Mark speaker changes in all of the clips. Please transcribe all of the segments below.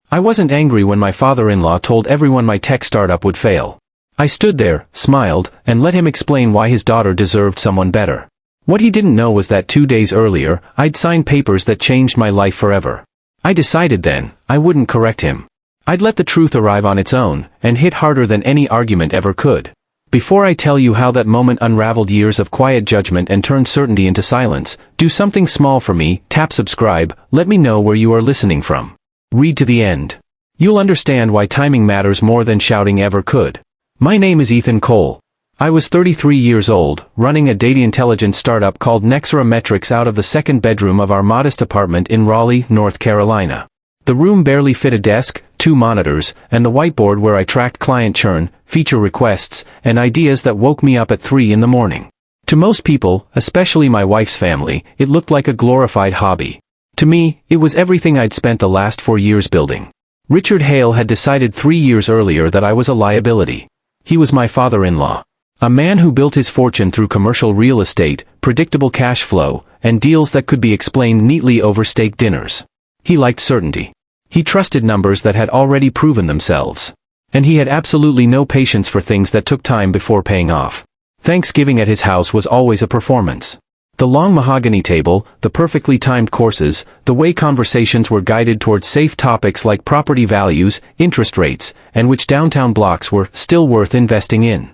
Speaker 1: I wasn't angry when my father-in-law told everyone my tech startup would fail. I stood there, smiled, and let him explain why his daughter deserved someone better. What he didn't know was that 2 days earlier, I'd signed papers that changed my life forever. I decided then, I wouldn't correct him. I'd let the truth arrive on its own, and hit harder than any argument ever could. Before I tell you how that moment unraveled years of quiet judgment and turned certainty into silence, do something small for me, tap subscribe, let me know where you are listening from. Read to the end. You'll understand why timing matters more than shouting ever could. My name is Ethan Cole. I was 33 years old, running a data intelligence startup called Metrics out of the second bedroom of our modest apartment in Raleigh, North Carolina. The room barely fit a desk, 2 monitors, and the whiteboard where I tracked client churn, feature requests, and ideas that woke me up at 3 in the morning. To most people, especially my wife's family, it looked like a glorified hobby. To me, it was everything I'd spent the last 4 years building. Richard Hale had decided 3 years earlier that I was a liability. He was my father-in-law. A man who built his fortune through commercial real estate, predictable cash flow, and deals that could be explained neatly over steak dinners. He liked certainty. He trusted numbers that had already proven themselves. And he had absolutely no patience for things that took time before paying off. Thanksgiving at his house was always a performance. The long mahogany table, the perfectly timed courses, the way conversations were guided towards safe topics like property values, interest rates, and which downtown blocks were still worth investing in.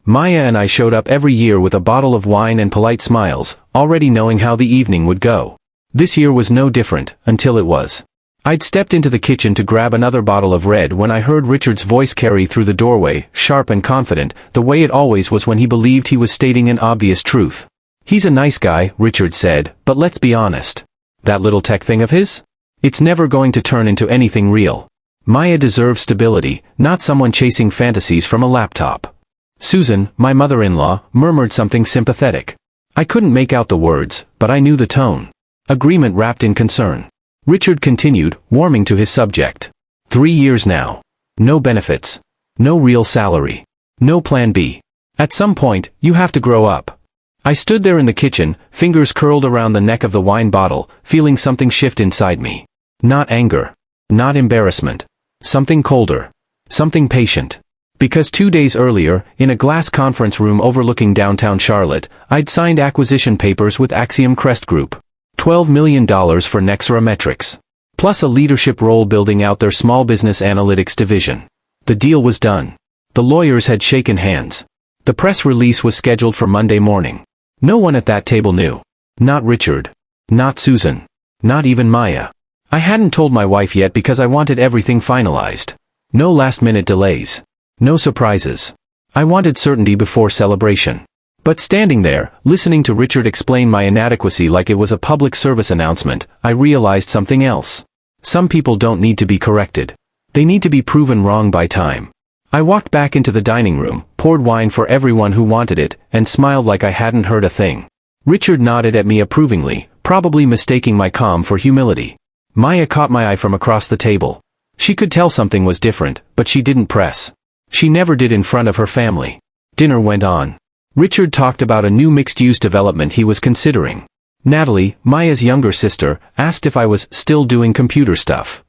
Speaker 1: Maya and I showed up every year with a bottle of wine and polite smiles, already knowing how the evening would go. This year was no different, until it was. I'd stepped into the kitchen to grab another bottle of red when I heard Richard's voice carry through the doorway, sharp and confident, the way it always was when he believed he was stating an obvious truth. "He's a nice guy," Richard said, "but let's be honest. That little tech thing of his? It's never going to turn into anything real. Maya deserves stability, not someone chasing fantasies from a laptop." Susan, my mother-in-law, murmured something sympathetic. I couldn't make out the words, but I knew the tone. Agreement wrapped in concern. Richard continued, warming to his subject. 3 years now. No benefits. No real salary. No plan B. At some point, you have to grow up. I stood there in the kitchen, fingers curled around the neck of the wine bottle, feeling something shift inside me. Not anger. Not embarrassment. Something colder. Something patient. Because 2 days earlier, in a glass conference room overlooking downtown Charlotte, I'd signed acquisition papers with Axiom Crest Group. $12 million for Metrics. Plus a leadership role building out their small business analytics division. The deal was done. The lawyers had shaken hands. The press release was scheduled for Monday morning. No one at that table knew. Not Richard. Not Susan. Not even Maya. I hadn't told my wife yet because I wanted everything finalized. No last-minute delays. No surprises. I wanted certainty before celebration. But standing there, listening to Richard explain my inadequacy like it was a public service announcement, I realized something else. Some people don't need to be corrected. They need to be proven wrong by time. I walked back into the dining room, poured wine for everyone who wanted it, and smiled like I hadn't heard a thing. Richard nodded at me approvingly, probably mistaking my calm for humility. Maya caught my eye from across the table. She could tell something was different, but she didn't press. She never did in front of her family. Dinner went on. Richard talked about a new mixed-use development he was considering. Natalie, Maya's younger sister, asked if I was still doing computer stuff.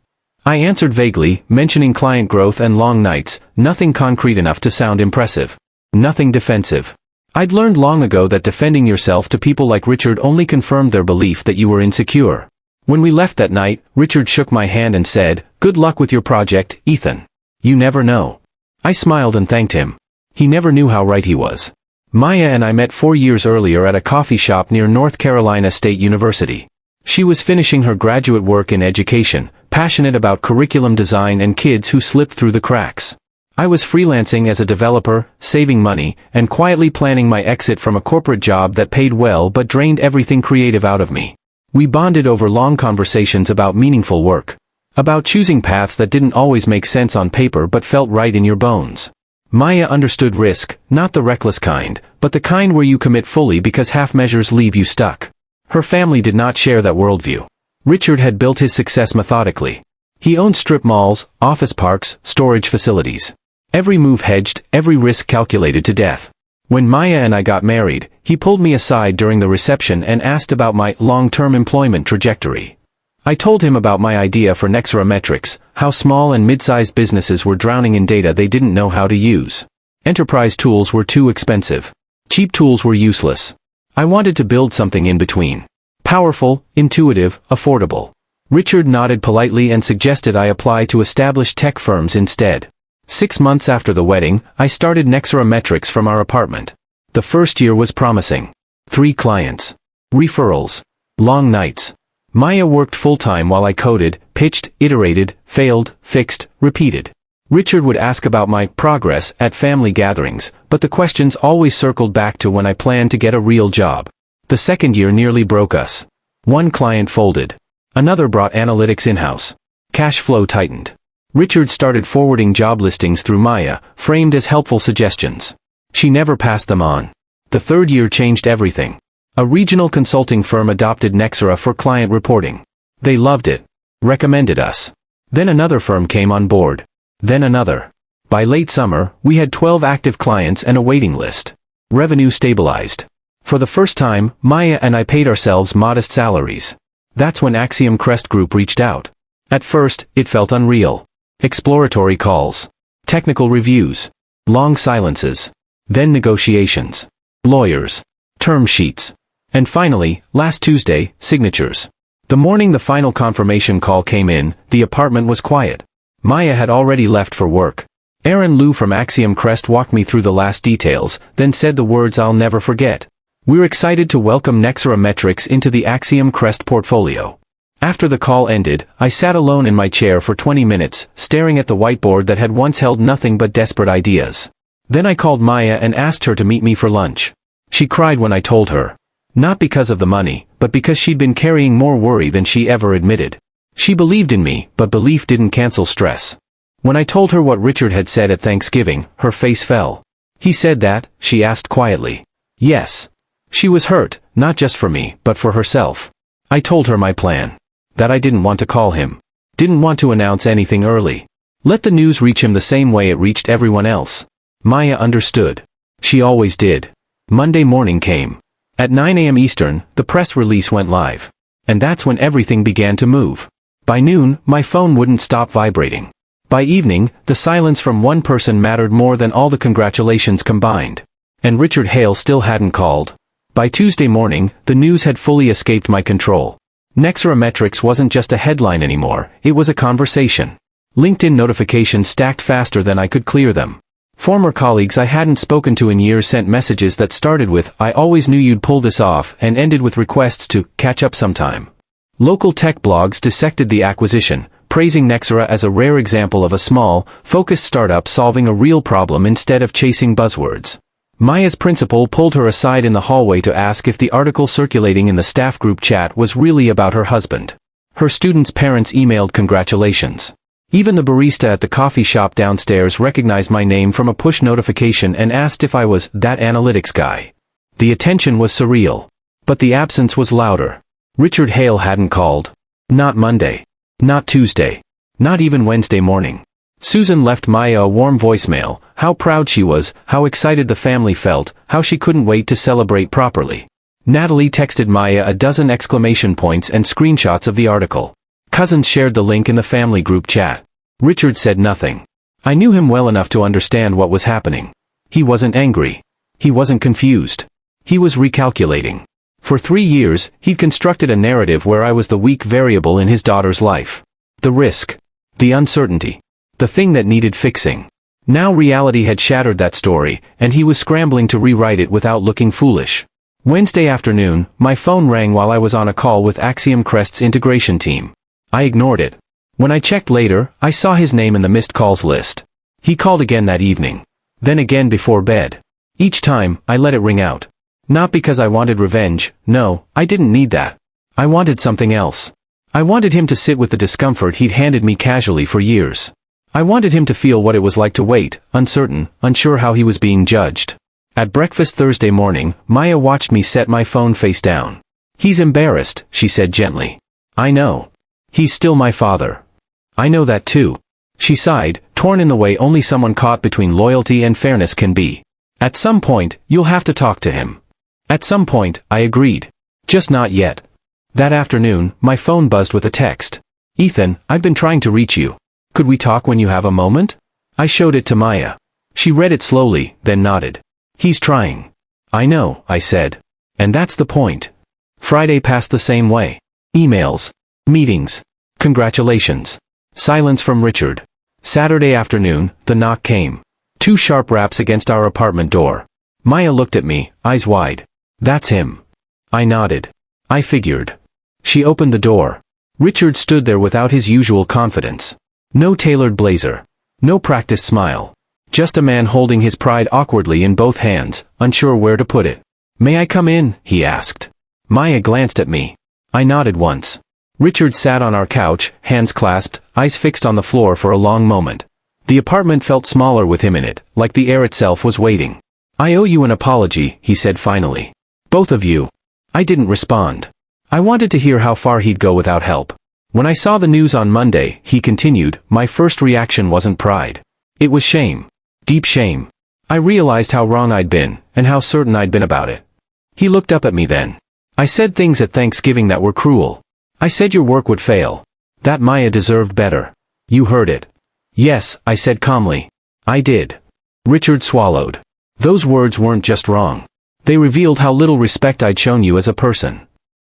Speaker 1: I answered vaguely, mentioning client growth and long nights, nothing concrete enough to sound impressive. Nothing defensive. I'd learned long ago that defending yourself to people like Richard only confirmed their belief that you were insecure. When we left that night, Richard shook my hand and said, "Good luck with your project, Ethan. You never know." I smiled and thanked him. He never knew how right he was. Maya and I met 4 years earlier at a coffee shop near North Carolina State University. She was finishing her graduate work in education, passionate about curriculum design and kids who slipped through the cracks. I was freelancing as a developer, saving money, and quietly planning my exit from a corporate job that paid well but drained everything creative out of me. We bonded over long conversations about meaningful work. About choosing paths that didn't always make sense on paper but felt right in your bones. Maya understood risk, not the reckless kind, but the kind where you commit fully because half measures leave you stuck. Her family did not share that worldview. Richard had built his success methodically. He owned strip malls, office parks, storage facilities. Every move hedged, every risk calculated to death. When Maya and I got married, he pulled me aside during the reception and asked about my long-term employment trajectory. I told him about my idea for Nexera, how small and mid-sized businesses were drowning in data they didn't know how to use. Enterprise tools were too expensive. Cheap tools were useless. I wanted to build something in between. Powerful, intuitive, affordable. Richard nodded politely and suggested I apply to established tech firms instead. 6 months after the wedding, I started Nexera from our apartment. The first year was promising. 3 clients. Referrals. Long nights. Maya worked full-time while I coded, pitched, iterated, failed, fixed, repeated. Richard would ask about my progress at family gatherings, but the questions always circled back to when I planned to get a real job. The second year nearly broke us. 1 client folded. Another brought analytics in-house. Cash flow tightened. Richard started forwarding job listings through Maya, framed as helpful suggestions. She never passed them on. The third year changed everything. A regional consulting firm adopted Nexera for client reporting. They loved it. Recommended us. Then another firm came on board. Then another. By late summer, we had 12 active clients and a waiting list. Revenue stabilized. For the first time, Maya and I paid ourselves modest salaries. That's when Axiom Crest Group reached out. At first, it felt unreal. Exploratory calls. Technical reviews. Long silences. Then negotiations. Lawyers. Term sheets. And finally, last Tuesday, signatures. The morning the final confirmation call came in, the apartment was quiet. Maya had already left for work. Aaron Liu from Axiom Crest walked me through the last details, then said the words I'll never forget. We're excited to welcome Nexera into the Axiom Crest portfolio. After the call ended, I sat alone in my chair for 20 minutes, staring at the whiteboard that had once held nothing but desperate ideas. Then I called Maya and asked her to meet me for lunch. She cried when I told her. Not because of the money, but because she'd been carrying more worry than she ever admitted. She believed in me, but belief didn't cancel stress. When I told her what Richard had said at Thanksgiving, her face fell. He said that, she asked quietly. Yes. She was hurt, not just for me, but for herself. I told her my plan. That I didn't want to call him. Didn't want to announce anything early. Let the news reach him the same way it reached everyone else. Maya understood. She always did. Monday morning came. At 9 a.m. Eastern, the press release went live. And that's when everything began to move. By noon, my phone wouldn't stop vibrating. By evening, the silence from one person mattered more than all the congratulations combined. And Richard Hale still hadn't called. By Tuesday morning, the news had fully escaped my control. Nexera wasn't just a headline anymore, it was a conversation. LinkedIn notifications stacked faster than I could clear them. Former colleagues I hadn't spoken to in years sent messages that started with, "I always knew you'd pull this off," and ended with requests to catch up sometime. Local tech blogs dissected the acquisition, praising Nexera as a rare example of a small, focused startup solving a real problem instead of chasing buzzwords. Maya's principal pulled her aside in the hallway to ask if the article circulating in the staff group chat was really about her husband. Her students' parents emailed congratulations. Even the barista at the coffee shop downstairs recognized my name from a push notification and asked if I was that analytics guy. The attention was surreal. But the absence was louder. Richard Hale hadn't called. Not Monday. Not Tuesday. Not even Wednesday morning. Susan left Maya a warm voicemail, how proud she was, how excited the family felt, how she couldn't wait to celebrate properly. Natalie texted Maya a dozen exclamation points and screenshots of the article. Cousins shared the link in the family group chat. Richard said nothing. I knew him well enough to understand what was happening. He wasn't angry. He wasn't confused. He was recalculating. For 3 years, he'd constructed a narrative where I was the weak variable in his daughter's life. The risk. The uncertainty. The thing that needed fixing. Now reality had shattered that story, and he was scrambling to rewrite it without looking foolish. Wednesday afternoon, my phone rang while I was on a call with Axiom Crest's integration team. I ignored it. When I checked later, I saw his name in the missed calls list. He called again that evening. Then again before bed. Each time, I let it ring out. Not because I wanted revenge, no, I didn't need that. I wanted something else. I wanted him to sit with the discomfort he'd handed me casually for years. I wanted him to feel what it was like to wait, uncertain, unsure how he was being judged. At breakfast Thursday morning, Maya watched me set my phone face down. "He's embarrassed," she said gently. "I know. He's still my father. I know that too." She sighed, torn in the way only someone caught between loyalty and fairness can be. "At some point, you'll have to talk to him." At some point, I agreed. Just not yet. That afternoon, my phone buzzed with a text. "Ethan, I've been trying to reach you. Could we talk when you have a moment?" I showed it to Maya. She read it slowly, then nodded. "He's trying." "I know," I said. "And that's the point." Friday passed the same way. Emails. Meetings. Congratulations. Silence from Richard. Saturday afternoon, the knock came. 2 sharp raps against our apartment door. Maya looked at me, eyes wide. "That's him." I nodded. I figured. She opened the door. Richard stood there without his usual confidence. No tailored blazer. No practiced smile. Just a man holding his pride awkwardly in both hands, unsure where to put it. "May I come in?" he asked. Maya glanced at me. I nodded once. Richard sat on our couch, hands clasped, eyes fixed on the floor for a long moment. The apartment felt smaller with him in it, like the air itself was waiting. "I owe you an apology," he said finally. "Both of you." I didn't respond. I wanted to hear how far he'd go without help. When I saw the news on Monday, he continued, my first reaction wasn't pride. It was shame. Deep shame. I realized how wrong I'd been, and how certain I'd been about it. He looked up at me then. "I said things at Thanksgiving that were cruel. I said your work would fail. That Maya deserved better. You heard it." "Yes," I said calmly. "I did." Richard swallowed. Those words weren't just wrong. They revealed how little respect I'd shown you as a person.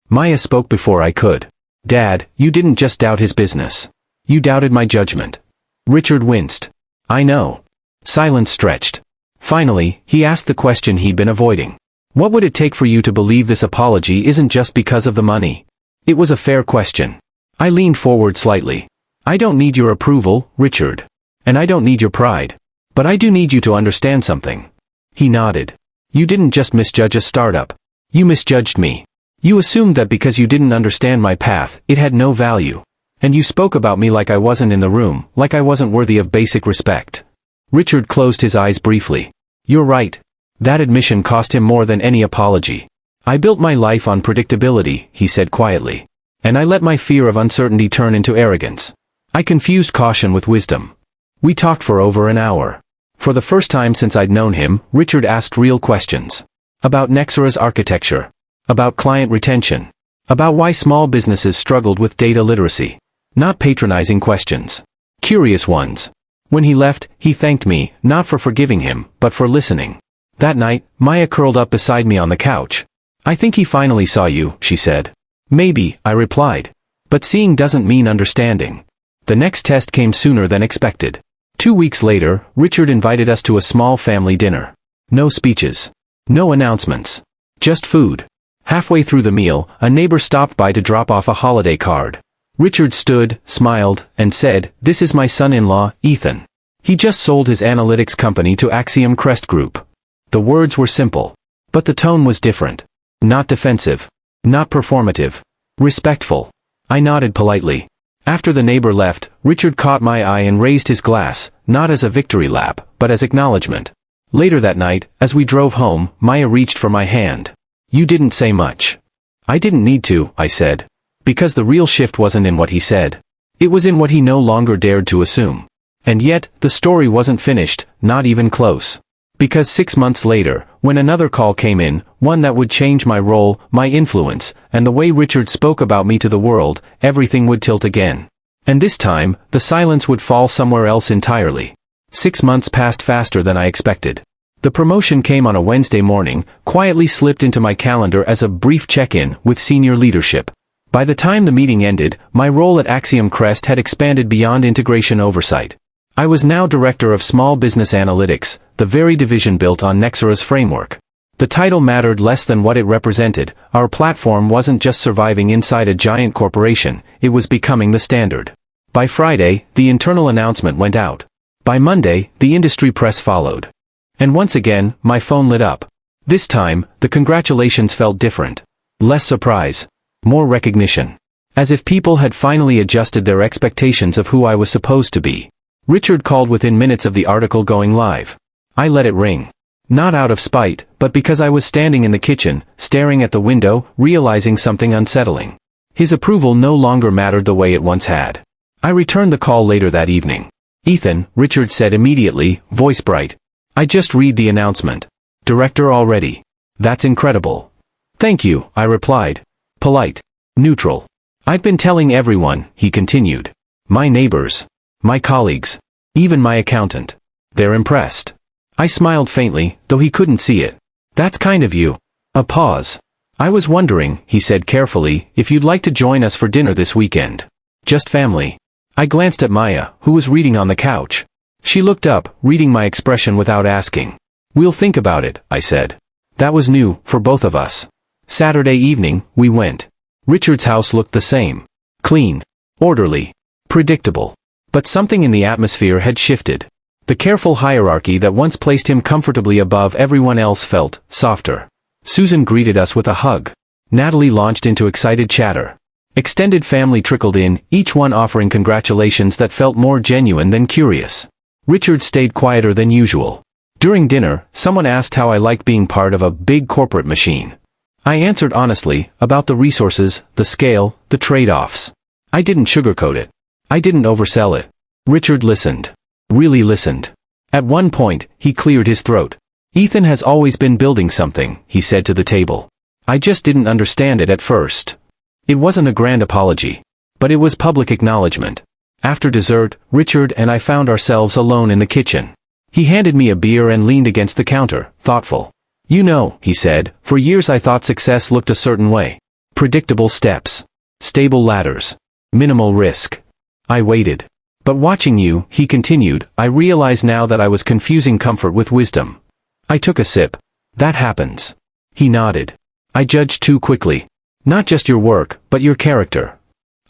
Speaker 1: Maya spoke before I could. "Dad, you didn't just doubt his business. You doubted my judgment." Richard winced. "I know." Silence stretched. Finally, he asked the question he'd been avoiding. "What would it take for you to believe this apology isn't just because of the money?" It was a fair question. I leaned forward slightly. "I don't need your approval, Richard. And I don't need your pride. But I do need you to understand something." He nodded. "You didn't just misjudge a startup. You misjudged me. You assumed that because you didn't understand my path, it had no value. And you spoke about me like I wasn't in the room, like I wasn't worthy of basic respect." Richard closed his eyes briefly. "You're right." That admission cost him more than any apology. "I built my life on predictability," he said quietly. "And I let my fear of uncertainty turn into arrogance. I confused caution with wisdom." We talked for over an hour. For the first time since I'd known him, Richard asked real questions. About Nexera's architecture. About client retention. About why small businesses struggled with data literacy. Not patronizing questions. Curious ones. When he left, he thanked me, not for forgiving him, but for listening. That night, Maya curled up beside me on the couch. "I think he finally saw you," she said. "Maybe," I replied. "But seeing doesn't mean understanding." The next test came sooner than expected. 2 weeks later, Richard invited us to a small family dinner. No speeches. No announcements. Just food. Halfway through the meal, a neighbor stopped by to drop off a holiday card. Richard stood, smiled, and said, "This is my son-in-law, Ethan. He just sold his analytics company to Axiom Crest Group." The words were simple. But the tone was different. Not defensive. Not performative. Respectful. I nodded politely. After the neighbor left, Richard caught my eye and raised his glass, not as a victory lap, but as acknowledgement. Later that night, as we drove home, Maya reached for my hand. "You didn't say much." "I didn't need to," I said. Because the real shift wasn't in what he said. It was in what he no longer dared to assume. And yet, the story wasn't finished, not even close. Because 6 months later, when another call came in, one that would change my role, my influence, and the way Richard spoke about me to the world, everything would tilt again. And this time, the silence would fall somewhere else entirely. 6 months passed faster than I expected. The promotion came on a Wednesday morning, quietly slipped into my calendar as a brief check-in with senior leadership. By the time the meeting ended, my role at Axiom Crest had expanded beyond integration oversight. I was now Director of Small Business Analytics, the very division built on Nexera's framework. The title mattered less than what it represented. Our platform wasn't just surviving inside a giant corporation, it was becoming the standard. By Friday, the internal announcement went out. By Monday, the industry press followed. And once again, my phone lit up. This time, the congratulations felt different. Less surprise. More recognition. As if people had finally adjusted their expectations of who I was supposed to be. Richard called within minutes of the article going live. I let it ring. Not out of spite, but because I was standing in the kitchen, staring at the window, realizing something unsettling. His approval no longer mattered the way it once had. I returned the call later that evening. "Ethan," Richard said immediately, voice bright. "I just read the announcement. Director already. That's incredible." "Thank you," I replied. Polite. Neutral. I've been telling everyone, he continued. My neighbors. My colleagues. Even my accountant. They're impressed. I smiled faintly, though he couldn't see it. That's kind of you. A pause. I was wondering, he said carefully, if you'd like to join us for dinner this weekend. Just family. I glanced at Maya, who was reading on the couch. She looked up, reading my expression without asking. We'll think about it, I said. That was new, for both of us. Saturday evening, we went. Richard's house looked the same. Clean. Orderly. Predictable. But something in the atmosphere had shifted. The careful hierarchy that once placed him comfortably above everyone else felt softer. Susan greeted us with a hug. Natalie launched into excited chatter. Extended family trickled in, each one offering congratulations that felt more genuine than curious. Richard stayed quieter than usual. During dinner, someone asked how I like being part of a big corporate machine. I answered honestly, about the resources, the scale, the trade-offs. I didn't sugarcoat it. I didn't oversell it. Richard listened. Really listened. At one point, he cleared his throat. Ethan has always been building something, he said to the table. I just didn't understand it at first. It wasn't a grand apology. But it was public acknowledgement. After dessert, Richard and I found ourselves alone in the kitchen. He handed me a beer and leaned against the counter, thoughtful. You know, he said, for years I thought success looked a certain way. Predictable steps. Stable ladders. Minimal risk. I waited. But watching you, he continued, I realize now that I was confusing comfort with wisdom. I took a sip. That happens. He nodded. I judged too quickly. Not just your work, but your character.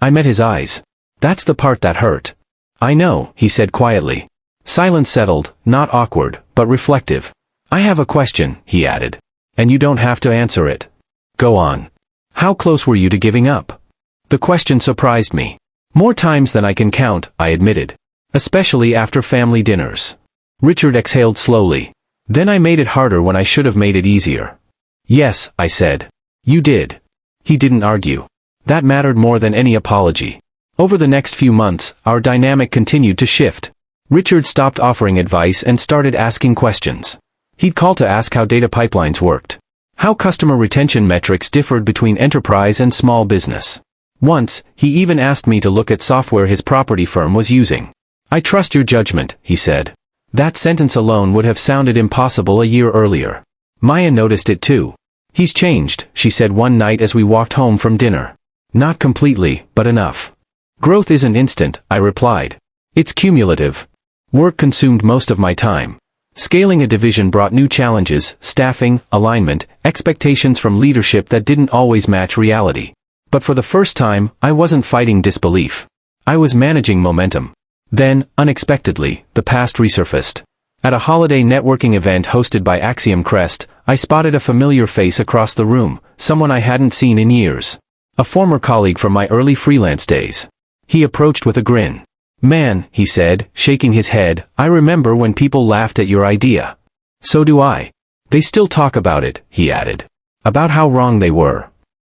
Speaker 1: I met his eyes. That's the part that hurt. I know, he said quietly. Silence settled, not awkward, but reflective. I have a question, he added. And you don't have to answer it. Go on. How close were you to giving up? The question surprised me. More times than I can count, I admitted. Especially after family dinners. Richard exhaled slowly. Then I made it harder when I should have made it easier. Yes, I said. You did. He didn't argue. That mattered more than any apology. Over the next few months, our dynamic continued to shift. Richard stopped offering advice and started asking questions. He'd call to ask how data pipelines worked. How customer retention metrics differed between enterprise and small business. Once, he even asked me to look at software his property firm was using. I trust your judgment, he said. That sentence alone would have sounded impossible a year earlier. Maya noticed it too. He's changed, she said one night as we walked home from dinner. Not completely, but enough. Growth isn't instant, I replied. It's cumulative. Work consumed most of my time. Scaling a division brought new challenges, staffing, alignment, expectations from leadership that didn't always match reality. But for the first time, I wasn't fighting disbelief. I was managing momentum. Then, unexpectedly, the past resurfaced. At a holiday networking event hosted by Axiom Crest, I spotted a familiar face across the room, someone I hadn't seen in years. A former colleague from my early freelance days. He approached with a grin. Man, he said, shaking his head, I remember when people laughed at your idea. So do I. They still talk about it, he added. About how wrong they were.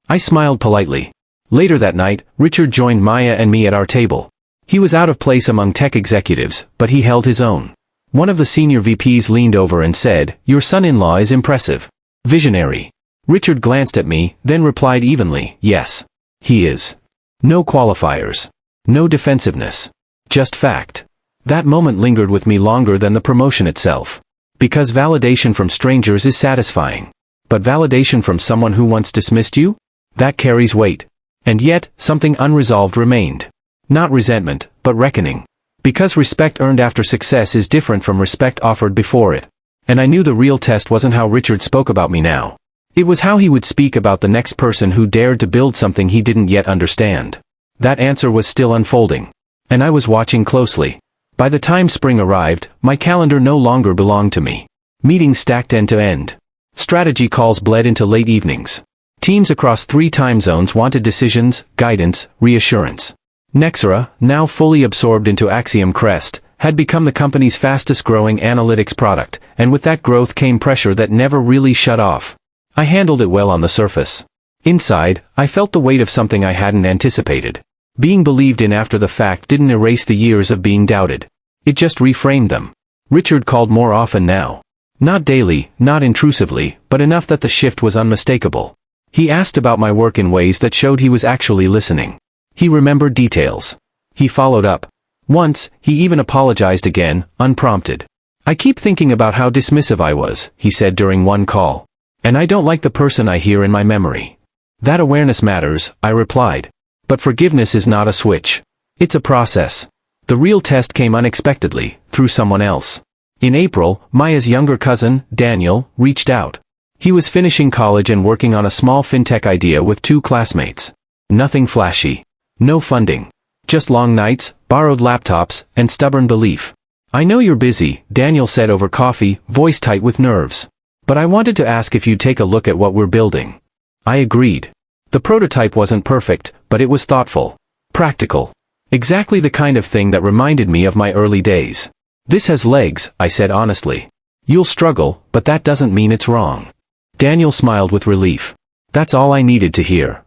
Speaker 1: I smiled politely. Later that night, Richard joined Maya and me at our table. He was out of place among tech executives, but he held his own. One of the senior VPs leaned over and said, Your son-in-law is impressive. Visionary. Richard glanced at me, then replied evenly, Yes. He is. No qualifiers. No defensiveness. Just fact. That moment lingered with me longer than the promotion itself. Because validation from strangers is satisfying. But validation from someone who once dismissed you? That carries weight. And yet, something unresolved remained. Not resentment, but reckoning. Because respect earned after success is different from respect offered before it. And I knew the real test wasn't how Richard spoke about me now. It was how he would speak about the next person who dared to build something he didn't yet understand. That answer was still unfolding. And I was watching closely. By the time spring arrived, my calendar no longer belonged to me. Meetings stacked end to end. Strategy calls bled into late evenings. Teams across 3 time zones wanted decisions, guidance, reassurance. Nexera, now fully absorbed into Axiom Crest, had become the company's fastest-growing analytics product, and with that growth came pressure that never really shut off. I handled it well on the surface. Inside, I felt the weight of something I hadn't anticipated. Being believed in after the fact didn't erase the years of being doubted. It just reframed them. Richard called more often now. Not daily, not intrusively, but enough that the shift was unmistakable. He asked about my work in ways that showed he was actually listening. He remembered details. He followed up. Once, he even apologized again, unprompted. I keep thinking about how dismissive I was, he said during one call. And I don't like the person I hear in my memory. That awareness matters, I replied. But forgiveness is not a switch. It's a process. The real test came unexpectedly, through someone else. In April, Maya's younger cousin, Daniel, reached out. He was finishing college and working on a small fintech idea with 2 classmates. Nothing flashy. No funding. Just long nights, borrowed laptops, and stubborn belief. I know you're busy, Daniel said over coffee, voice tight with nerves. But I wanted to ask if you'd take a look at what we're building. I agreed. The prototype wasn't perfect, but it was thoughtful. Practical. Exactly the kind of thing that reminded me of my early days. This has legs, I said honestly. You'll struggle, but that doesn't mean it's wrong. Daniel smiled with relief. That's all I needed to hear.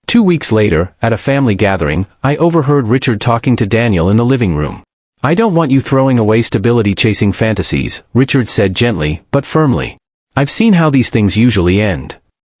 Speaker 1: 2 weeks later, at a family gathering, I overheard Richard talking to Daniel in the living room. I don't want you throwing away stability chasing fantasies, Richard said gently, but firmly. I've seen how these things usually end.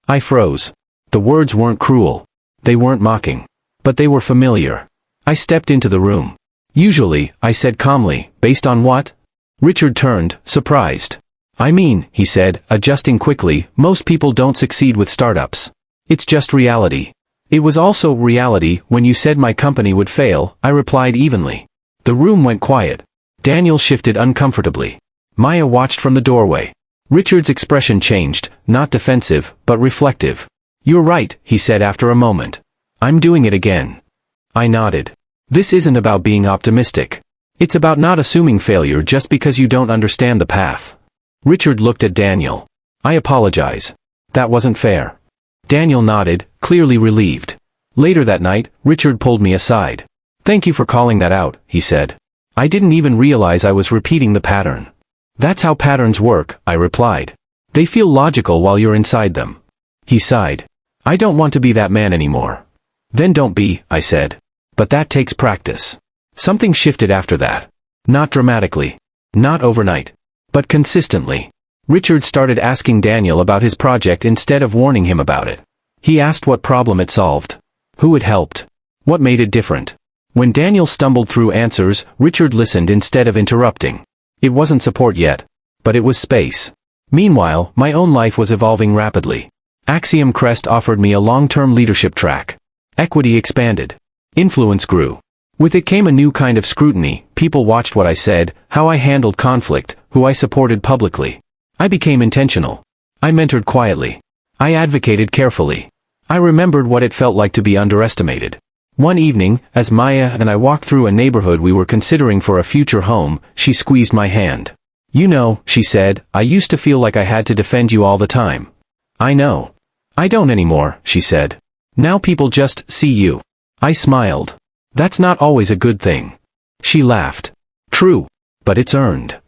Speaker 1: I froze. The words weren't cruel. They weren't mocking. But they were familiar. I stepped into the room. Usually, I said calmly, based on what? Richard turned, surprised. I mean, he said, adjusting quickly, most people don't succeed with startups. It's just reality. It was also reality when you said my company would fail, I replied evenly. The room went quiet. Daniel shifted uncomfortably. Maya watched from the doorway. Richard's expression changed, not defensive, but reflective. You're right, he said after a moment. I'm doing it again. I nodded. This isn't about being optimistic. It's about not assuming failure just because you don't understand the path. Richard looked at Daniel. I apologize. That wasn't fair. Daniel nodded, clearly relieved. Later that night, Richard pulled me aside. Thank you for calling that out, he said. I didn't even realize I was repeating the pattern. That's how patterns work, I replied. They feel logical while you're inside them. He sighed. I don't want to be that man anymore. Then don't be, I said. But that takes practice. Something shifted after that. Not dramatically. Not overnight. But consistently. Richard started asking Daniel about his project instead of warning him about it. He asked what problem it solved. Who it helped. What made it different. When Daniel stumbled through answers, Richard listened instead of interrupting. It wasn't support yet. But it was space. Meanwhile, my own life was evolving rapidly. Axiom Crest offered me a long-term leadership track. Equity expanded. Influence grew. With it came a new kind of scrutiny. People watched what I said, how I handled conflict, who I supported publicly. I became intentional. I mentored quietly. I advocated carefully. I remembered what it felt like to be underestimated. One evening, as Maya and I walked through a neighborhood we were considering for a future home, she squeezed my hand. You know, she said, I used to feel like I had to defend you all the time. I know. I don't anymore, she said. Now people just see you. I smiled. That's not always a good thing. She laughed. True. But it's earned.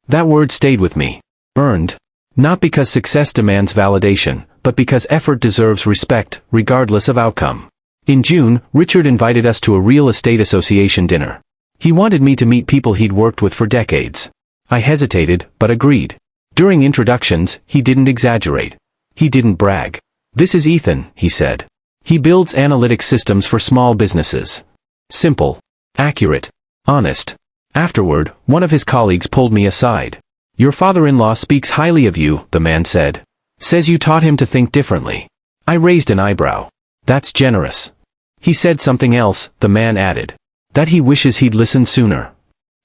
Speaker 1: That word stayed with me. Earned. Not because success demands validation, but because effort deserves respect, regardless of outcome. In June, Richard invited us to a real estate association dinner. He wanted me to meet people he'd worked with for decades. I hesitated, but agreed. During introductions, he didn't exaggerate. He didn't brag. This is Ethan, he said. He builds analytic systems for small businesses. Simple. Accurate. Honest. Afterward, one of his colleagues pulled me aside. Your father-in-law speaks highly of you, the man said. Says you taught him to think differently. I raised an eyebrow. That's generous. He said something else, the man added. That he wishes he'd listened sooner.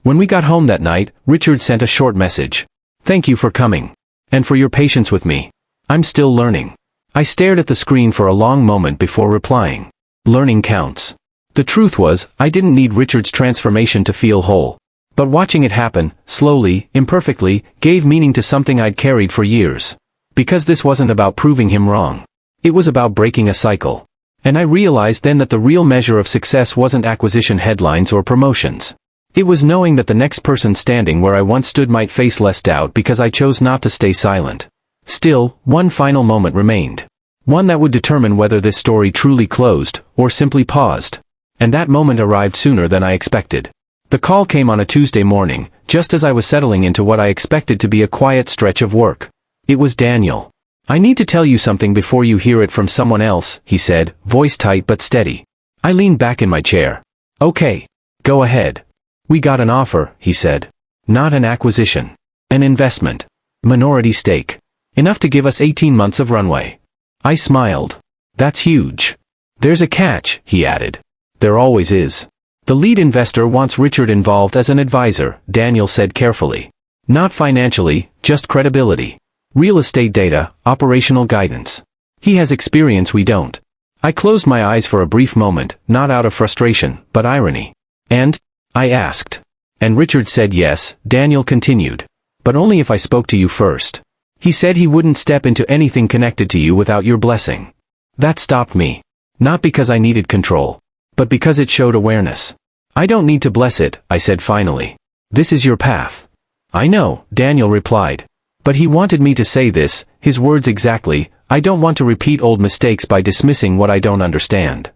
Speaker 1: When we got home that night, Richard sent a short message. Thank you for coming. And for your patience with me. I'm still learning. I stared at the screen for a long moment before replying. Learning counts. The truth was, I didn't need Richard's transformation to feel whole. But watching it happen, slowly, imperfectly, gave meaning to something I'd carried for years. Because this wasn't about proving him wrong. It was about breaking a cycle. And I realized then that the real measure of success wasn't acquisition headlines or promotions. It was knowing that the next person standing where I once stood might face less doubt because I chose not to stay silent. Still, one final moment remained. One that would determine whether this story truly closed, or simply paused. And that moment arrived sooner than I expected. The call came on a Tuesday morning, just as I was settling into what I expected to be a quiet stretch of work. It was Daniel. I need to tell you something before you hear it from someone else, he said, voice tight but steady. I leaned back in my chair. Okay. Go ahead. We got an offer, he said. Not an acquisition. An investment. Minority stake. Enough to give us 18 months of runway. I smiled. That's huge. There's a catch, he added. There always is. The lead investor wants Richard involved as an advisor, Daniel said carefully. Not financially, just credibility. Real estate data, operational guidance. He has experience we don't. I closed my eyes for a brief moment, not out of frustration, but irony. And? I asked. And Richard said yes, Daniel continued. But only if I spoke to you first. He said he wouldn't step into anything connected to you without your blessing. That stopped me. Not because I needed control, but because it showed awareness. I don't need to bless it, I said finally. This is your path. I know, Daniel replied. But he wanted me to say this, his words exactly. I don't want to repeat old mistakes by dismissing what I don't understand.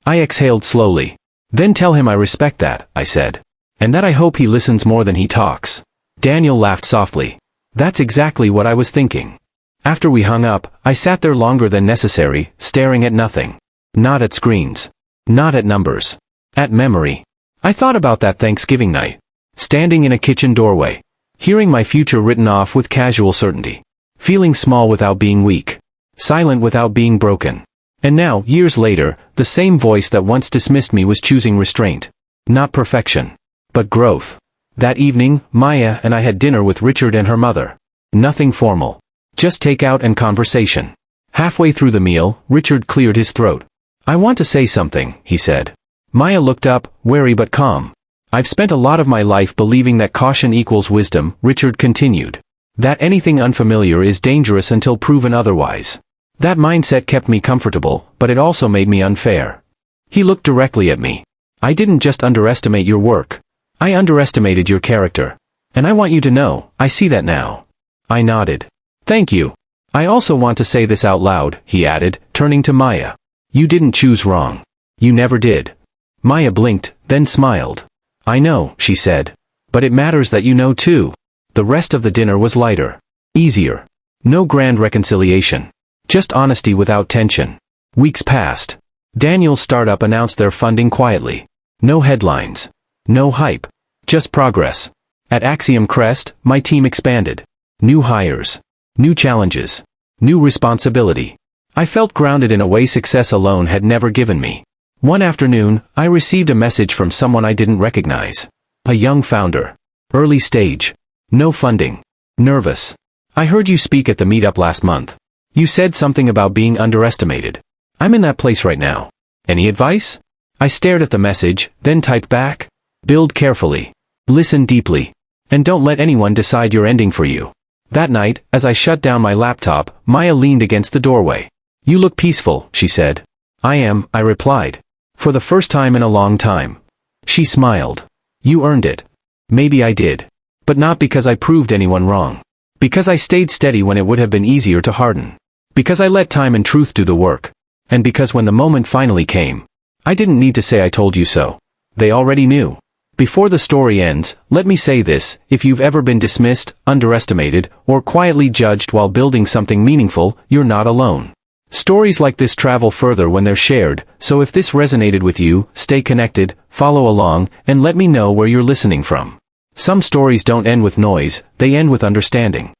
Speaker 1: I exhaled slowly. Then tell him I respect that, I said. And that I hope he listens more than he talks. Daniel laughed softly. That's exactly what I was thinking. After we hung up, I sat there longer than necessary, staring at nothing. Not at screens. Not at numbers. At memory. I thought about that Thanksgiving night. Standing in a kitchen doorway. Hearing my future written off with casual certainty. Feeling small without being weak. Silent without being broken. And now, years later, the same voice that once dismissed me was choosing restraint. Not perfection. But growth. That evening, Maya and I had dinner with Richard and her mother. Nothing formal. Just takeout and conversation. Halfway through the meal, Richard cleared his throat. I want to say something, he said. Maya looked up, wary but calm. I've spent a lot of my life believing that caution equals wisdom, Richard continued. That anything unfamiliar is dangerous until proven otherwise. That mindset kept me comfortable, but it also made me unfair. He looked directly at me. I didn't just underestimate your work. I underestimated your character. And I want you to know, I see that now. I nodded. Thank you. I also want to say this out loud, he added, turning to Maya. You didn't choose wrong. You never did. Maya blinked, then smiled. I know, she said. But it matters that you know too. The rest of the dinner was lighter. Easier. No grand reconciliation. Just honesty without tension. Weeks passed. Daniel's startup announced their funding quietly. No headlines. No hype. Just progress. At Axiom Crest, my team expanded. New hires. New challenges. New responsibility. I felt grounded in a way success alone had never given me. One afternoon, I received a message from someone I didn't recognize. A young founder. Early stage. No funding. Nervous. I heard you speak at the meetup last month. You said something about being underestimated. I'm in that place right now. Any advice? I stared at the message, then typed back. Build carefully. Listen deeply. And don't let anyone decide your ending for you. That night, as I shut down my laptop, Maya leaned against the doorway. You look peaceful, she said. I am, I replied. For the first time in a long time. She smiled. You earned it. Maybe I did. But not because I proved anyone wrong. Because I stayed steady when it would have been easier to harden. Because I let time and truth do the work. And because when the moment finally came, I didn't need to say I told you so. They already knew. Before the story ends, let me say this, if you've ever been dismissed, underestimated, or quietly judged while building something meaningful, you're not alone. Stories like this travel further when they're shared, so if this resonated with you, stay connected, follow along, and let me know where you're listening from. Some stories don't end with noise, they end with understanding.